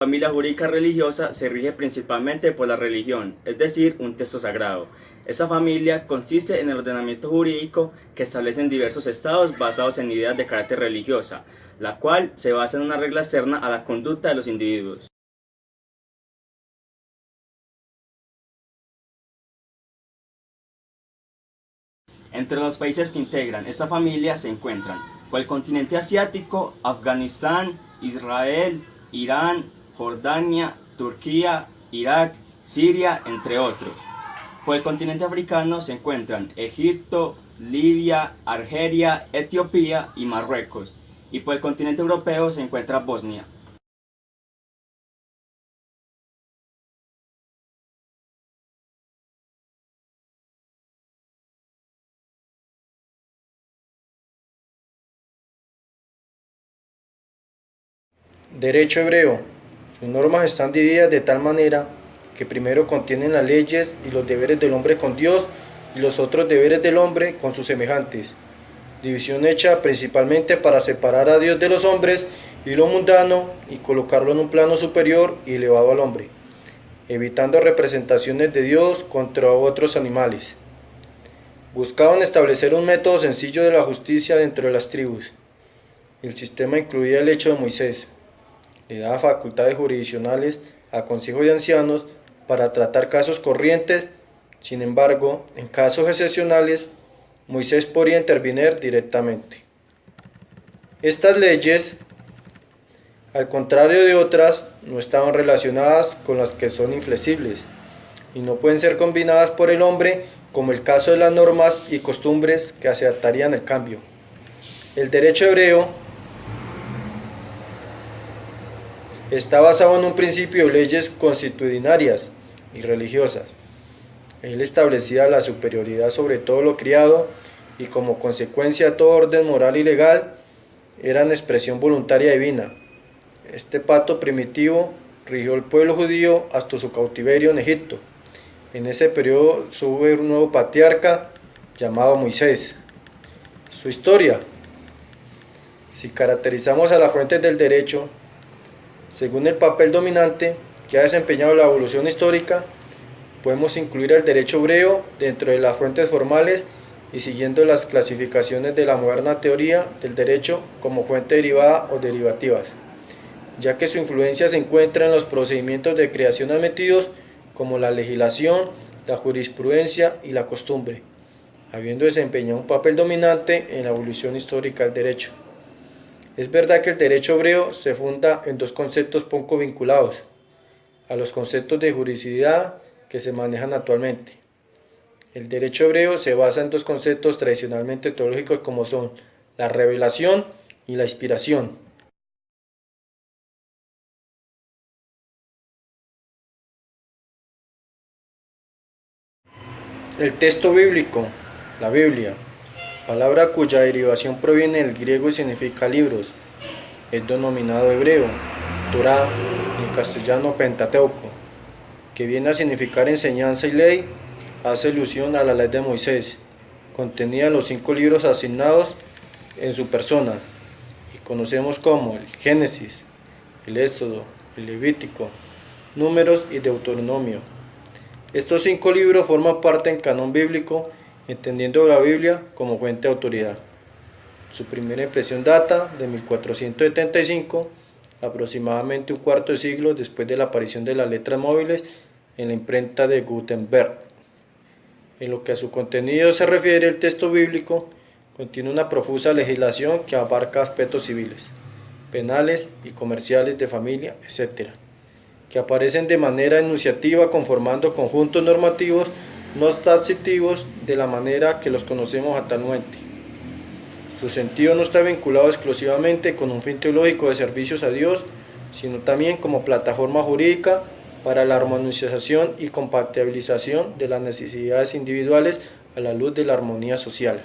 La familia jurídica religiosa se rige principalmente por la religión, es decir, un texto sagrado. Esa familia consiste en el ordenamiento jurídico que establecen diversos estados basados en ideas de carácter religiosa, la cual se basa en una regla externa a la conducta de los individuos. Entre los países que integran esta familia se encuentran por el continente asiático, Afganistán, Israel, Irán, Jordania, Turquía, Irak, Siria, entre otros. Por el continente africano se encuentran Egipto, Libia, Argelia, Etiopía y Marruecos. Y por el continente europeo se encuentra Bosnia. Derecho hebreo. Sus normas están divididas de tal manera que primero contienen las leyes y los deberes del hombre con Dios y los otros deberes del hombre con sus semejantes. División hecha principalmente para separar a Dios de los hombres y lo mundano y colocarlo en un plano superior y elevado al hombre, evitando representaciones de Dios contra otros animales. Buscaban establecer un método sencillo de la justicia dentro de las tribus. El sistema incluía el hecho de Moisés. Le daba facultades jurisdiccionales a consejos de ancianos para tratar casos corrientes. Sin embargo, en casos excepcionales, Moisés podía intervenir directamente. Estas leyes, al contrario de otras, no estaban relacionadas con las que son inflexibles y no pueden ser combinadas por el hombre, como el caso de las normas y costumbres que aceptarían el cambio. El derecho hebreo está basado en un principio de leyes consuetudinarias y religiosas. Él establecía la superioridad sobre todo lo criado y como consecuencia todo orden moral y legal era una expresión voluntaria divina. Este pacto primitivo rigió el pueblo judío hasta su cautiverio en Egipto. En ese periodo sube un nuevo patriarca llamado Moisés. Su historia. Si caracterizamos a las fuentes del derecho, según el papel dominante que ha desempeñado la evolución histórica, podemos incluir el derecho hebreo dentro de las fuentes formales y siguiendo las clasificaciones de la moderna teoría del derecho como fuente derivada o derivativas, ya que su influencia se encuentra en los procedimientos de creación admitidos como la legislación, la jurisprudencia y la costumbre, habiendo desempeñado un papel dominante en la evolución histórica del derecho. Es verdad que el derecho hebreo se funda en dos conceptos poco vinculados a los conceptos de juridicidad que se manejan actualmente. El derecho hebreo se basa en dos conceptos tradicionalmente teológicos como son la revelación y la inspiración. El texto bíblico, la Biblia, palabra cuya derivación proviene del griego y significa libros, es denominado hebreo, Torá, y en castellano Pentateuco, que viene a significar enseñanza y ley, hace alusión a la ley de Moisés, contenía los 5 libros asignados en su persona, y conocemos como el Génesis, el Éxodo, el Levítico, Números y Deuteronomio. Estos 5 libros forman parte del canon bíblico, entendiendo la Biblia como fuente de autoridad. Su primera impresión data de 1475, aproximadamente un cuarto de siglo después de la aparición de las letras móviles en la imprenta de Gutenberg. En lo que a su contenido se refiere, el texto bíblico contiene una profusa legislación que abarca aspectos civiles, penales y comerciales de familia, etc., que aparecen de manera enunciativa conformando conjuntos normativos no taxativos de la manera que los conocemos actualmente. Su sentido no está vinculado exclusivamente con un fin teológico de servicios a Dios, sino también como plataforma jurídica para la armonización y compatibilización de las necesidades individuales a la luz de la armonía social.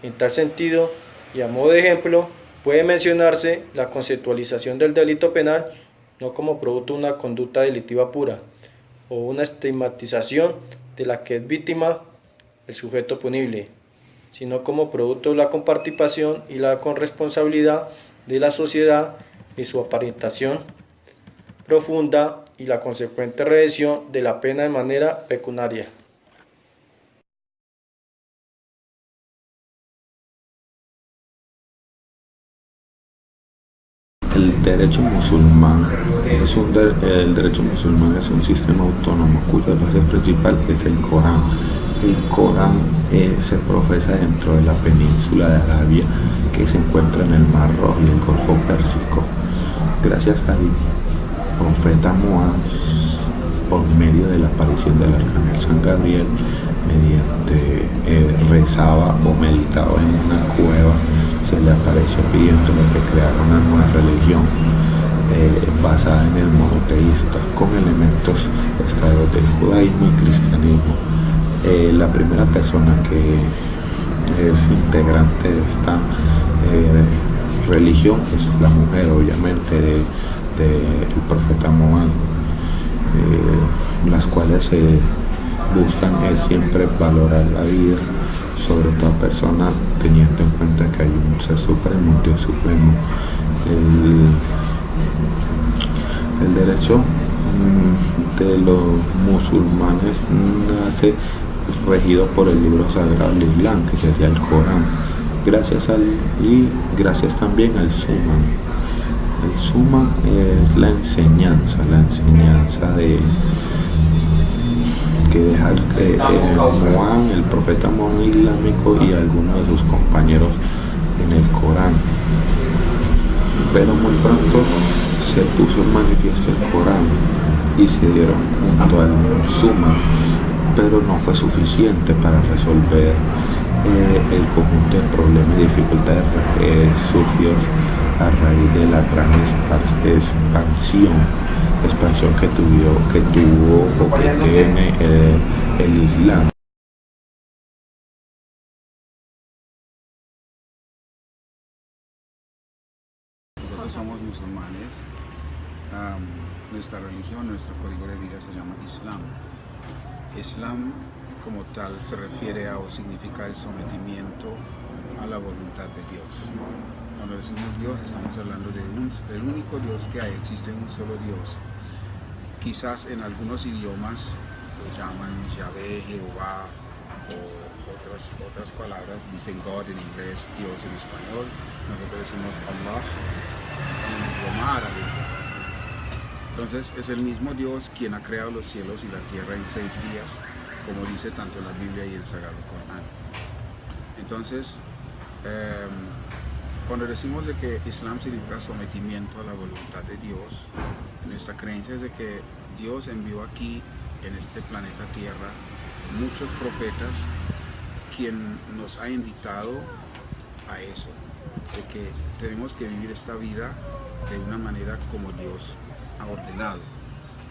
En tal sentido, y a modo de ejemplo, puede mencionarse la conceptualización del delito penal no como producto de una conducta delictiva pura o una estigmatización de la que es víctima el sujeto punible, sino como producto de la comparticipación y la corresponsabilidad de la sociedad y su aparentación profunda y la consecuente redención de la pena de manera pecuniaria. El derecho musulmán el derecho musulmán es un sistema autónomo cuya base principal es el Corán. El Corán se profesa dentro de la península de Arabia, que se encuentra en el Mar Rojo y el Golfo Pérsico. Gracias al profeta Mohammed, por medio de la aparición del arcángel San Gabriel, mediante rezaba o meditaba en una cueva, se le apareció pidiéndole que creara una nueva religión basada en el monoteísta, con elementos extraídos del judaísmo y cristianismo. La primera persona que es integrante de esta religión es la mujer, obviamente, del profeta Mohammed, las cuales buscan es siempre valorar la vida sobre toda persona, teniendo en cuenta que hay un ser supremo, un Dios supremo. El derecho de los musulmanes nace regido por el libro sagrado del Islam, que sería el Corán, gracias también al Summa. El Summa es la enseñanza de que deja el profeta Mohammed islámico y algunos de sus compañeros en el Corán. Pero muy pronto se puso en manifiesto el Corán y se dieron junto al Summa, pero no fue suficiente para resolver el conjunto de problemas y dificultades surgidos a raíz de la gran expansión que tuvo o que tiene el Islam. Nosotros somos musulmanes. Nuestra religión, nuestro código de vida se llama Islam. Islam como tal se refiere a o significa el sometimiento a la voluntad de Dios. Cuando decimos Dios estamos hablando de el único Dios que hay, existe un solo Dios. Quizás en algunos idiomas lo llaman Yahvé, Jehová o otras palabras, dicen God en inglés, Dios en español, nosotros decimos Allah en idioma árabe. Entonces es el mismo Dios quien ha creado los cielos y la tierra en 6 días, como dice tanto la Biblia y el Sagrado Corán. Entonces, cuando decimos de que Islam significa sometimiento a la voluntad de Dios, nuestra creencia es de que Dios envió aquí, en este planeta Tierra, muchos profetas, quien nos ha invitado a eso, de que tenemos que vivir esta vida de una manera como Dios ha ordenado,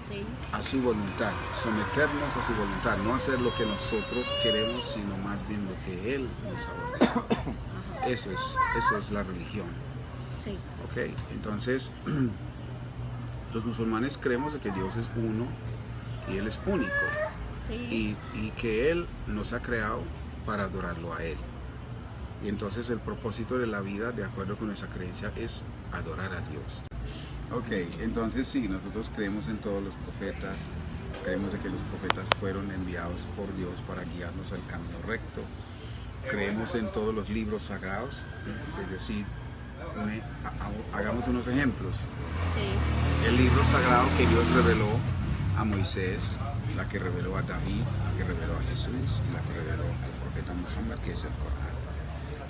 sí, a su voluntad, someternos a su voluntad, no hacer lo que nosotros queremos, sino más bien lo que Él nos ha ordenado. Eso es la religión. Sí. Ok, entonces los musulmanes creemos de que Dios es uno y Él es único. Sí. Y que Él nos ha creado para adorarlo a Él. Y entonces el propósito de la vida, de acuerdo con nuestra creencia, es adorar a Dios. Ok, entonces sí, nosotros creemos en todos los profetas, creemos de que los profetas fueron enviados por Dios para guiarnos al camino recto. Creemos en todos los libros sagrados, es decir, hagamos unos ejemplos. Sí. El libro sagrado que Dios reveló a Moisés, la que reveló a David, la que reveló a Jesús y la que reveló al profeta Muhammad, que es el Corán.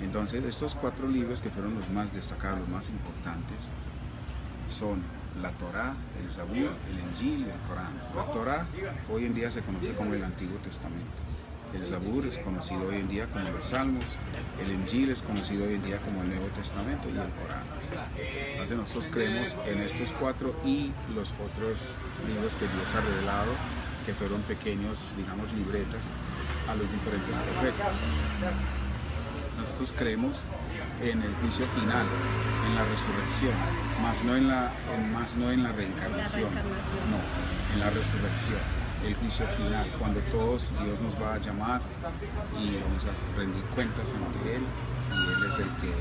Entonces, estos 4 libros que fueron los más destacados, los más importantes, son la Torá, el Zabur, el Injil y el Corán. La Torá hoy en día se conoce como el Antiguo Testamento. El Zabur es conocido hoy en día como los Salmos, el Injil es conocido hoy en día como el Nuevo Testamento y el Corán. Entonces nosotros creemos en estos 4 y los otros libros que Dios ha revelado, que fueron pequeños, digamos, libretas a los diferentes profetas. Nosotros creemos en el juicio final, en la resurrección, más no en la reencarnación, no, en la resurrección. El juicio final, cuando todos Dios nos va a llamar y vamos a rendir cuentas ante Él, y Él es el que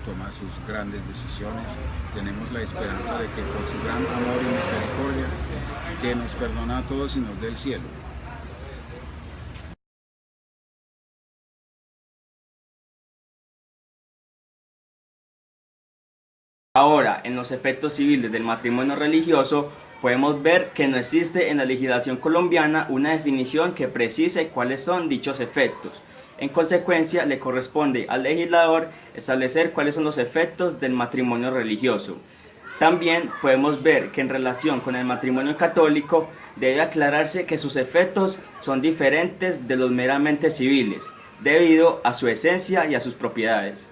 toma sus grandes decisiones. Tenemos la esperanza de que por su gran amor y misericordia, que nos perdona a todos y nos dé el cielo. Ahora, en los efectos civiles del matrimonio religioso, podemos ver que no existe en la legislación colombiana una definición que precise cuáles son dichos efectos. En consecuencia, le corresponde al legislador establecer cuáles son los efectos del matrimonio religioso. También podemos ver que en relación con el matrimonio católico debe aclararse que sus efectos son diferentes de los meramente civiles, debido a su esencia y a sus propiedades.